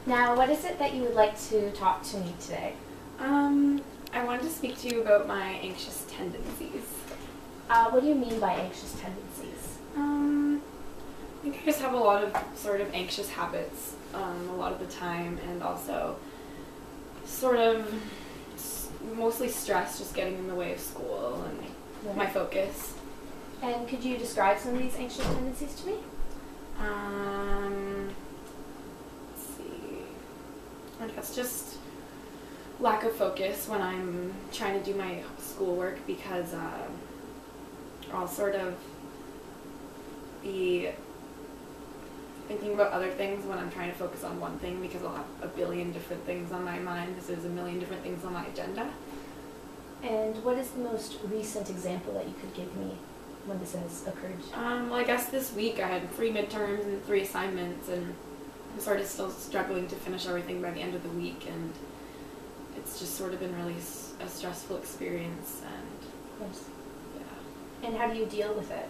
Now, what is it that you would like to talk to me today? I wanted to speak to you about my anxious tendencies. What do you mean by anxious tendencies? I think I just have a lot of sort of anxious habits a lot of the time, and also sort of mostly stress just getting in the way of school and my focus. And could you describe some of these anxious tendencies to me? Let's see. I guess just lack of focus when I'm trying to do my schoolwork, because I'll sort of be thinking about other things when I'm trying to focus on one thing, because I'll have a billion different things on my mind because there's a million different things on my agenda. And what is the most recent example that you could give me when this has occurred? Well, I guess this week I had 3 midterms and 3 assignments, and I'm sort of still struggling to finish everything by the end of the week, and it's just sort of been really a stressful experience. And Yes. yeah. And how do you deal with it?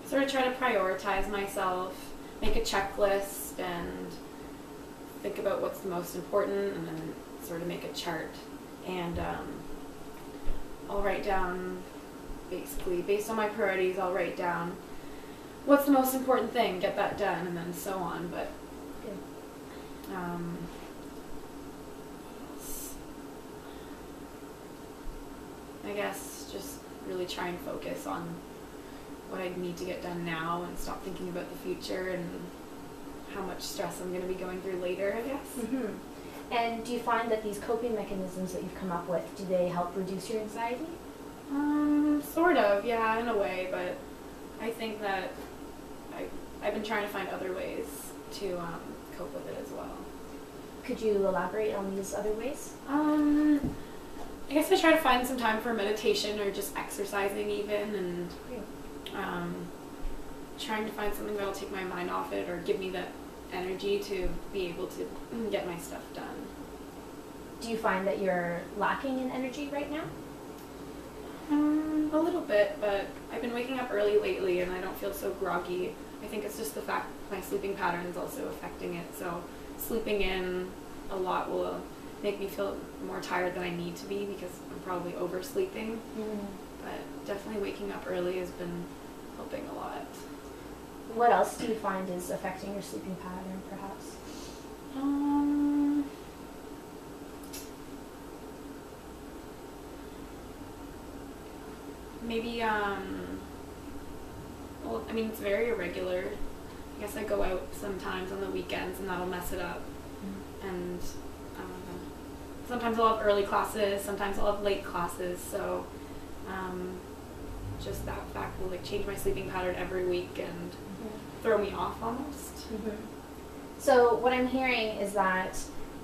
Sort of try to prioritize myself, make a checklist, and think about what's the most important, and then sort of make a chart. And I'll write down, basically, based on my priorities, I'll write down what's the most important thing, get that done, and then so on. But I guess just really try and focus on what I need to get done now and stop thinking about the future and how much stress I'm going to be going through later, I guess. Mm-hmm. And do you find that these coping mechanisms that you've come up with, do they help reduce your anxiety? Sort of, yeah, in a way, but I think that I've been trying to find other ways to cope with it as well. Could you elaborate on these other ways? I guess I try to find some time for meditation or just exercising even, and trying to find something that will take my mind off it or give me that energy to be able to get my stuff done. Do you find that you're lacking in energy right now? A little bit, but I've been waking up early lately and I don't feel so groggy. I think it's just the fact my sleeping pattern is also affecting it. So sleeping in a lot will make me feel more tired than I need to be, because I'm probably oversleeping. But definitely waking up early has been helping a lot. What else do you find is affecting your sleeping pattern, perhaps? Maybe, well, I mean, it's very irregular. I guess I go out sometimes on the weekends and that'll mess it up. And sometimes I'll have early classes, sometimes I'll have late classes, so just that fact will like change my sleeping pattern every week and throw me off almost. So what I'm hearing is that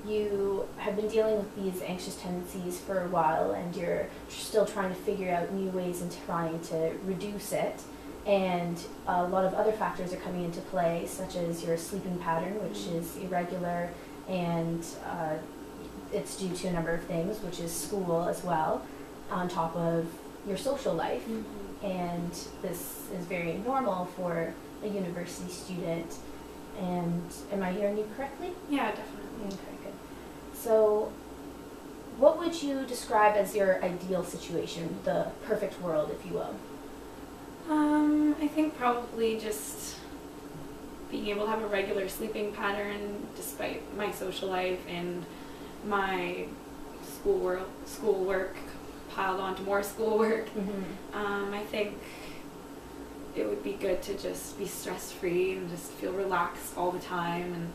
you have been dealing with these anxious tendencies for a while, and you're still trying to figure out new ways in trying to reduce it, and a lot of other factors are coming into play, such as your sleeping pattern, which is irregular, and it's due to a number of things, which is school as well, on top of your social life. And this is very normal for a university student. And am I hearing you correctly? Yeah, definitely. Okay, good. So what would you describe as your ideal situation, the perfect world, if you will? I think probably just being able to have a regular sleeping pattern despite my social life and my schoolwork piled onto more schoolwork. I think it would be good to just be stress-free and just feel relaxed all the time, and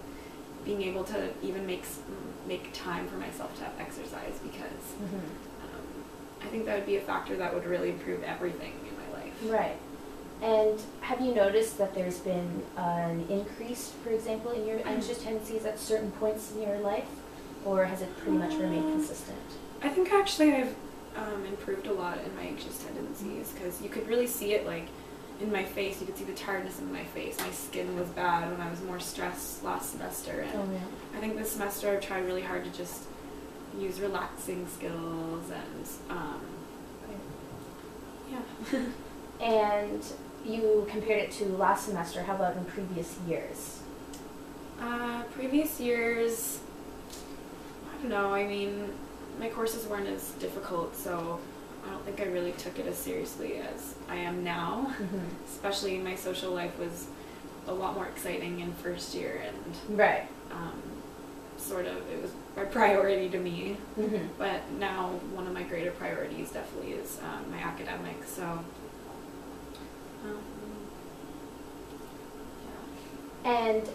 being able to even make time for myself to have exercise, because I think that would be a factor that would really improve everything in my life. Right. And have you noticed that there's been an increase, for example, in your anxious tendencies at certain points in your life, or has it pretty much remained consistent? I think actually I've improved a lot in my anxious tendencies, because you could really see it like in my face. You could see the tiredness in my face. My skin was bad when I was more stressed last semester, and I think this semester I've tried really hard to just use relaxing skills and yeah. And you compared it to last semester. How about in previous years? Previous years, I don't know, I mean, my courses weren't as difficult, so I don't think I really took it as seriously as I am now. Especially my social life was a lot more exciting in first year, and Right. Sort of it was a priority to me. But now one of my greater priorities definitely is my academics. So yeah. And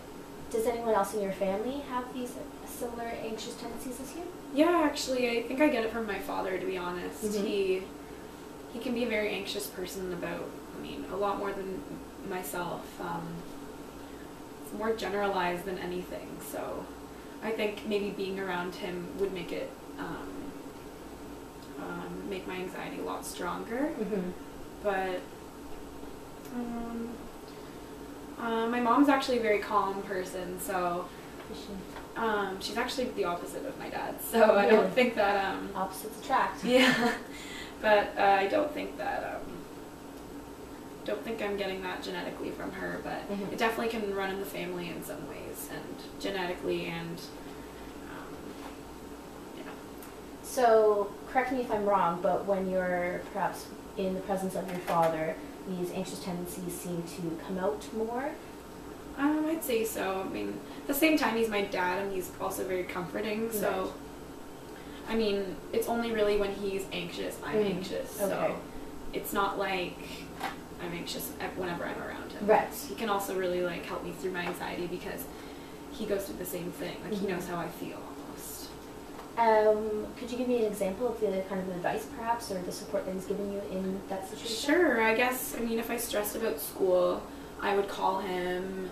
does anyone else in your family have these similar anxious tendencies as you? Yeah, actually, I think I get it from my father, to be honest. He can be a very anxious person about, I mean, a lot more than myself. It's more generalized than anything, so I think maybe being around him would make it, make my anxiety a lot stronger. But my mom's actually a very calm person, so she's actually the opposite of my dad, so I don't think that Opposites attract. yeah, but I don't think that I'm getting that genetically from her, but it definitely can run in the family in some ways, and genetically, and yeah. So, correct me if I'm wrong, but when you're perhaps in the presence of your father, these anxious tendencies seem to come out more? I'd say so. I mean, at the same time, he's my dad, and he's also very comforting, so, I mean, it's only really when he's anxious, I'm anxious, so it's not like I'm anxious whenever I'm around him. Right. He can also really, like, help me through my anxiety because he goes through the same thing. Like, he knows how I feel, almost. Could you give me an example of the kind of advice, perhaps, or the support that he's given you in that situation? Sure. I guess, I mean, if I stressed about school, I would call him,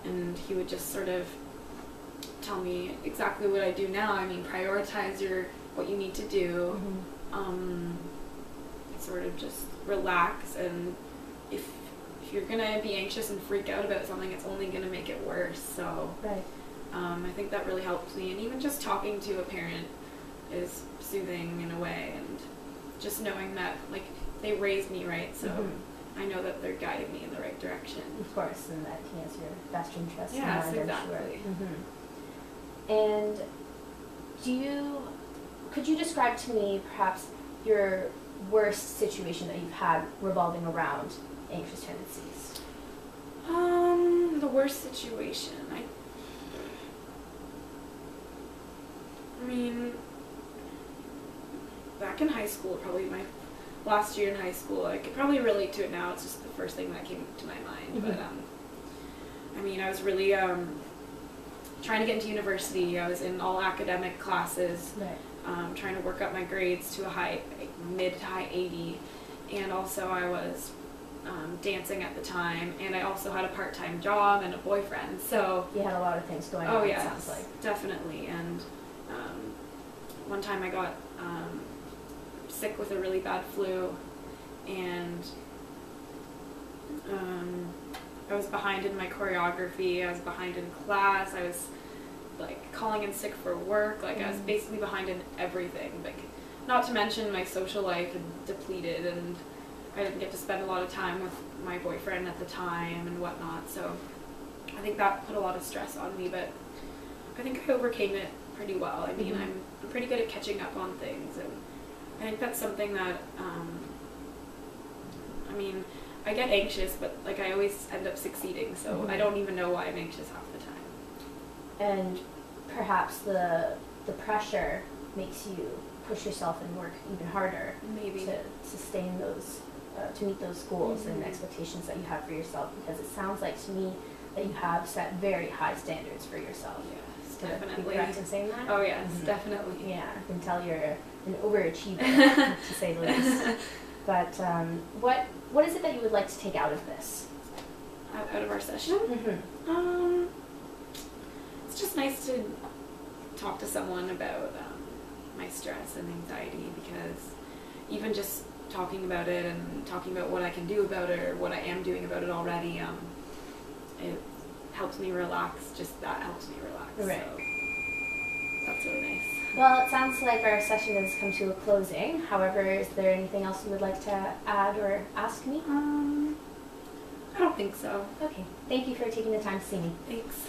and he would just sort of tell me exactly what I do now. I mean, prioritize what you need to do. Sort of just relax, and if you're gonna be anxious and freak out about something, it's only gonna make it worse. So I think that really helps me, and even just talking to a parent is soothing in a way, and just knowing that, like, they raised me right, so I know that they're guiding me in the right direction. Of course, and that he has your best interest in yes, mind, exactly. I'm sure. And could you describe to me perhaps your worst situation that you've had revolving around anxious tendencies? The worst situation, I mean, back in high school, probably my last year in high school, I could probably relate to it now. It's just the first thing that came to my mind. But I mean, I was really trying to get into university. I was in all academic classes, trying to work up my grades to a mid to high 80, and also I was dancing at the time, and I also had a part-time job and a boyfriend. So you had a lot of things going on. Oh it yeah, sounds like. definitely. And one time I got sick with a really bad flu, and I was behind in my choreography, I was behind in class, I was like calling in sick for work, like I was basically behind in everything, like not to mention my social life had depleted, and I didn't get to spend a lot of time with my boyfriend at the time and whatnot, so I think that put a lot of stress on me, but I think I overcame it pretty well. I mean, I'm pretty good at catching up on things, and I think that's something that, I mean, I get anxious, but like I always end up succeeding, so I don't even know why I'm anxious half the time. And perhaps the pressure makes you push yourself and work even harder to sustain those, to meet those goals and expectations that you have for yourself, because it sounds like to me that you have set very high standards for yourself. Yes, Would I definitely. be correct in saying that? Oh yes, definitely. Yeah, I can tell you're an overachiever, to say the least. But what is it that you would like to take out of this? Out of our session? It's just nice to talk to someone about my stress and anxiety, because even just talking about it and talking about what I can do about it or what I am doing about it already, it helps me relax. Just that helps me relax. Right. So that's really nice. Well, it sounds like our session has come to a closing. However, is there anything else you would like to add or ask me? I don't think so. Okay. Thank you for taking the time to see me. Thanks.